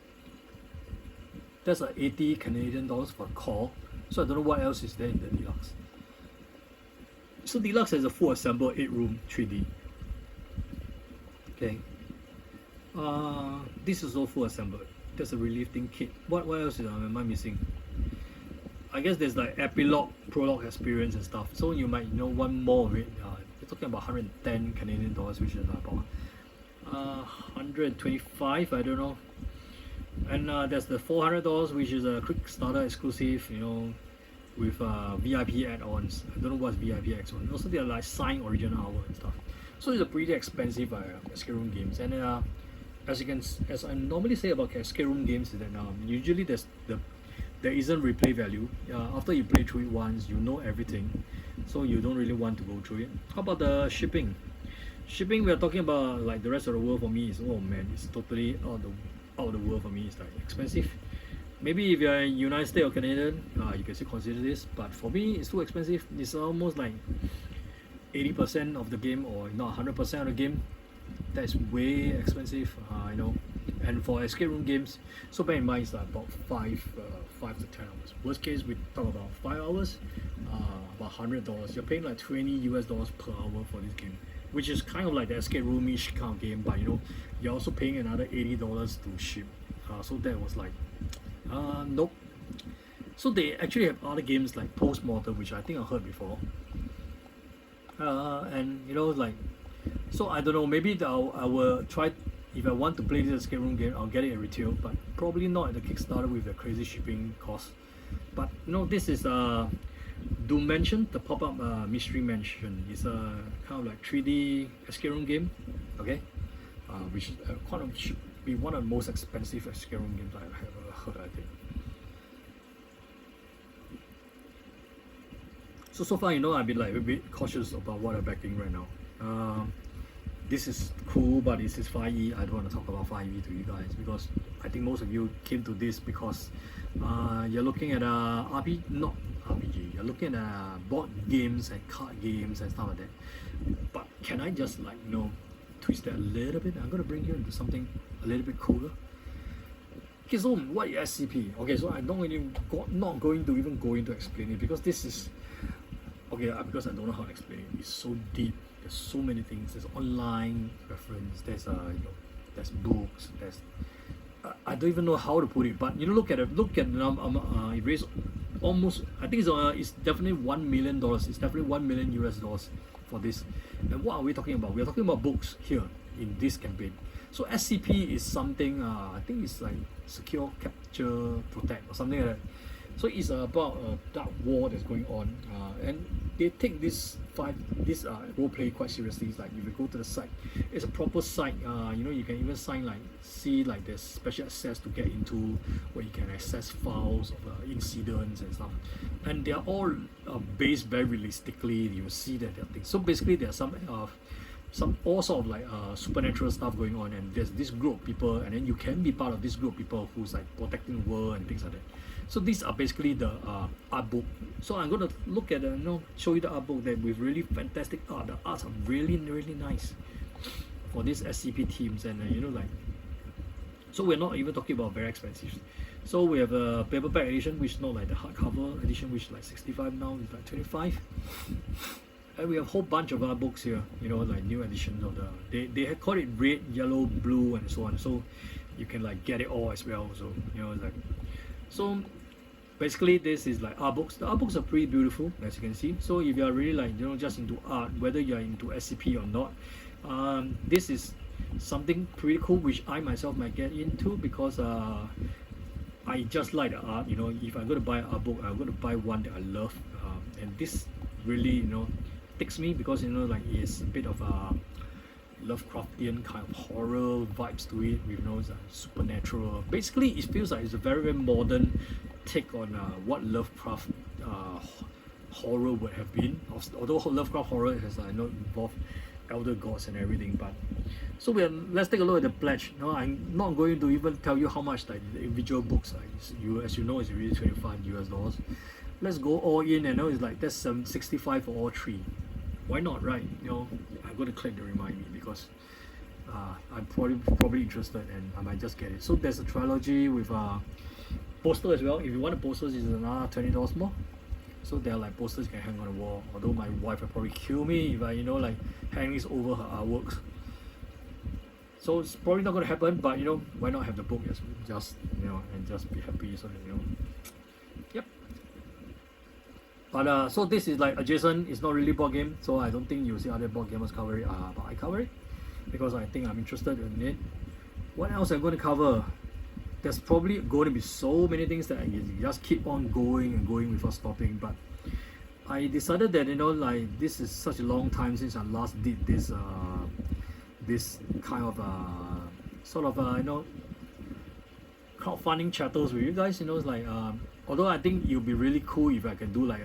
That's 80 Canadian dollars for a core. So I don't know what else is there in the deluxe. So deluxe has a full assembled 8-room 3D. Okay. This is all full assembled. There's a relifting kit. What else am I missing? I guess there's like epilogue, prologue experience and stuff. So you might know one more of it. You're talking about 110 Canadian dollars, which is about 125, I don't know. And there's the $400, which is a Kickstarter exclusive, you know, with VIP add-ons. I don't know what's VIP add-ons. Also, they are like signed original artwork and stuff. So it's a pretty expensive escape room games. And as I normally say about escape room games, is that usually there isn't replay value. After you play through it once, you know everything. so you don't really want to go through it. How about the shipping? Shipping, we are talking about like the rest of the world. For me is, oh man, it's totally out of the world for me. It's like expensive. Maybe if you're in United States or Canadian, you can still consider this, but for me it's too expensive. It's almost like 80% of the game, or not 100% of the game. That's way expensive, you know. And for escape room games, so bear in mind it's like about 5 to 10 hours. Worst case, we talk about 5 hours, about $100. You're paying like $20 per hour for this game, which is kind of like the escape room-ish kind of game, but you know, you're also paying another $80 to ship. So that was like, nope. So they actually have other games like Postmortem, which I think I heard before. And you know, like, so I don't know, maybe I will try, if I want to play this escape room game, I'll get it at retail, but probably not at the Kickstarter with the crazy shipping cost. But you know, this is Doomensions, the pop-up mystery mansion. It's a kind of like 3D escape room game, okay, which kind of should be one of the most expensive escape room games I've ever heard, I think. So far, you know, I've been like a bit cautious about what I'm backing right now. This is cool, but this is 5e. I don't want to talk about 5e to you guys, because I think most of you came to this because you're looking at not RPG. You're looking at board games and card games and stuff like that. But can I just, like, you know, twist that a little bit? I'm gonna bring you into something a little bit cooler. Okay, so what is SCP? Okay, so I'm not going to even go into explain it, because this is okay, because I don't know how to explain it. It's so deep. There's so many things. There's online reference. There's you know, there's books. There's I don't even know how to put it. But you know, look at it. Look at it raised almost. I think it's definitely $1 million. It's definitely $1 million US for this. And what are we talking about? We are talking about books here in this campaign. So SCP is something. I think it's like secure, capture, protect, or something like that. So it's about a dark war that's going on, and they take this role play quite seriously. It's like if you go to the site, it's a proper site. You know, you can even see like there's special access to get into, where you can access files of incidents and stuff, and they are all based very realistically. You will see that there are things. So basically, there's some all sort of like supernatural stuff going on, and there's this group of people, and then you can be part of this group of people who's like protecting the world and things like that. So these are basically the art book. So I'm going to look at you know, show you the art book that with really fantastic art. The arts are really nice for these SCP teams, and you know, like, so we're not even talking about very expensive. So we have a paperback edition, which is not like the hardcover edition, which is like 65 now. It's like 25. And we have a whole bunch of art books here, you know, like new editions of they had called it red, yellow, blue, and so on. So you can like get it all as well. So you know, like, so basically this is like art books. The art books are pretty beautiful, as you can see. So if you are really like, you know, just into art, whether you are into SCP or not, this is something pretty cool, which I myself might get into, because I just like the art. You know, if I'm going to buy an art book, I'm going to buy one that I love, and this really, you know, takes me, because you know, like, it's a bit of a Lovecraftian kind of horror vibes to it, with, you know, supernatural. Basically, it feels like it's a very modern take on what Lovecraft horror would have been. Although Lovecraft horror has you know, involved elder gods and everything. But so let's take a look at the pledge. No, I'm not going to even tell you how much like the individual books are. As you know, it's really $25 US. Let's go all in, and now it's like that's 65 for all three. Why not, right? You know, I'm going to click to remind me, because I'm probably interested, and I might just get it. So there's a trilogy with poster as well. If you want the posters, it's another $20 more. So there are like posters you can hang on the wall. Although my wife will probably kill me if I, you know, like, hang this over her artworks. So it's probably not going to happen, but you know, why not have the book as just, you know, and just be happy, so that, you know. Yep. But so this is like adjacent. It's not really board game, so I don't think you'll see other board gamers cover it. But I cover it because I think I'm interested in it. What else I'm going to cover? There's probably going to be so many things that I just keep on going and going without stopping. But I decided that, you know, like, this is such a long time since I last did this this kind of sort of you know, crowdfunding chattels with you guys. You know, it's like although I think it'll be really cool if I can do like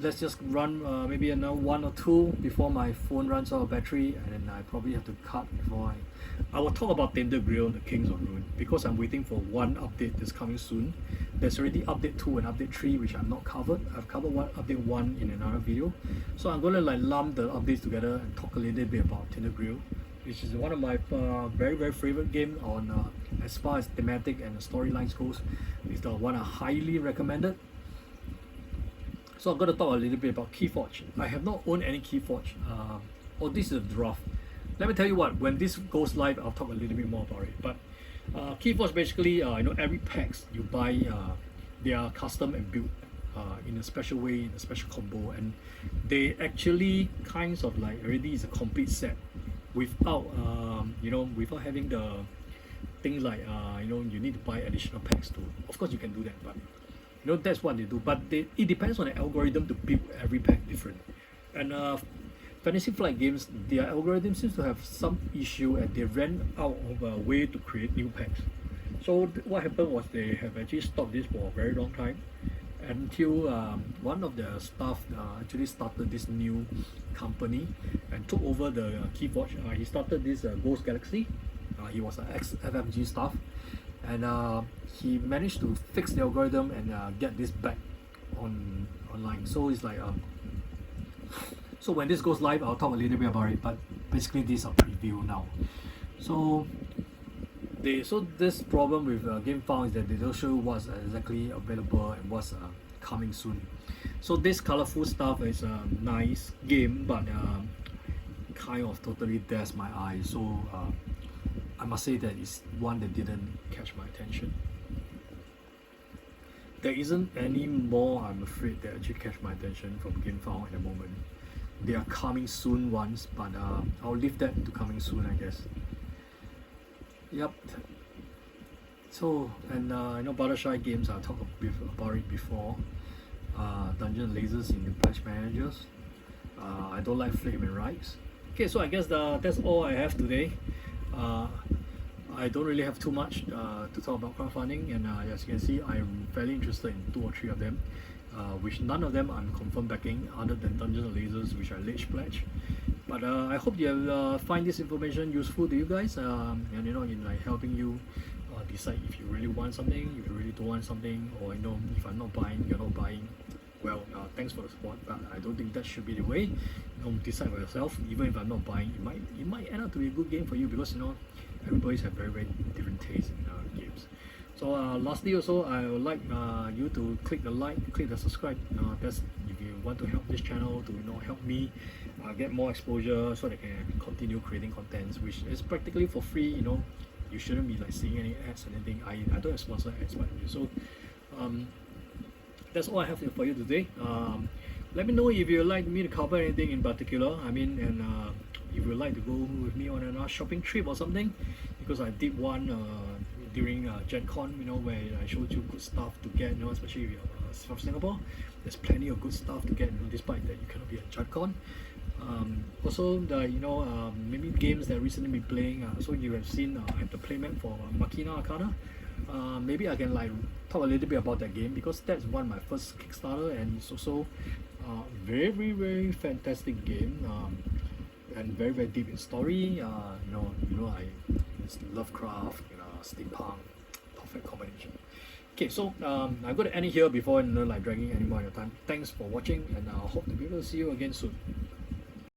let's just run maybe another one or two before my phone runs out of battery, and then I probably have to cut before I will talk about Tainted Grail, the Kings of Ruin, because I'm waiting for one update that's coming soon. There's already update 2 and update 3 which I've not covered. I've covered update 1 in another video. So I'm going to like lump the updates together and talk a little bit about Tainted Grail, which is one of my very favorite game on as far as thematic and storylines goes. It's the one I highly recommended. So I'm going to talk a little bit about Keyforge. I have not owned any Keyforge. This is a draft. Let me tell you what, when this goes live, I'll talk a little bit more about it. But Keyforge basically, every packs you buy, they are custom and built in a special way, in a special combo, and they actually kinds of like already is a complete set without, without having the things like, you need to buy additional packs too. Of course, you can do that, but that's what they do. But it depends on the algorithm to build every pack different. And Fantasy Flight games, their algorithm seems to have some issue, and they ran out of a way to create new packs. So what happened was they have actually stopped this for a very long time until one of the staff actually started this new company and took over the Keyforge. He started this Ghost Galaxy. He was an ex-FMG staff, and he managed to fix the algorithm and get this back online. So it's like so when this goes live, I'll talk a little bit about it, but basically this is a preview now. So this problem with GameFound is that they don't show what's exactly available and what's coming soon. So this colorful stuff is a nice game, but kind of totally dares my eye. So I must say that it's one that didn't catch my attention. There isn't any more, I'm afraid, that actually catch my attention from GameFound at the moment. They are coming soon ones, but I'll leave that to coming soon, I guess. Yep. So, and Buttershy Games, I talked a bit about it before. Dungeon Lasers in the Pledge Managers. I don't like Flame and Rights. Okay, so I guess that's all I have today. I don't really have too much to talk about crowdfunding, and as you can see, I'm fairly interested in 2 or 3 of them. Which none of them I'm confirmed backing other than Dungeons and Lasers, which I late pledge. But I hope you find this information useful to you guys, and in like helping you decide if you really want something, if you really don't want something, or if I'm not buying, you're not buying. Well, thanks for the support, but I don't think that should be the way. Decide for yourself. Even if I'm not buying, it might end up to be a good game for you, because everybody's have very different tastes in games. So lastly also, I would like you to click the like, click the subscribe. That's if you want to help this channel to help me get more exposure, so that I can continue creating contents, which is practically for free. You shouldn't be like seeing any ads or anything. I don't have sponsor ads by you. So that's all I have for you today. Let me know if you'd like me to cover anything in particular. And if you'd like to go with me on another shopping trip or something, because I did one during Gen Con, where I showed you good stuff to get, especially if you're from Singapore. There's plenty of good stuff to get, despite that you cannot be at Gen Con. Also, maybe games that recently been playing. So you have seen I have the playmat for Machina Arcana. Maybe I can like talk a little bit about that game, because that's one of my first Kickstarter, and it's also very fantastic game, and very deep in story. It's Lovecraft, steampunk, perfect combination. Okay, so I'm going to end it here before dragging any more of your time. Thanks for watching, and I hope to be able to see you again soon.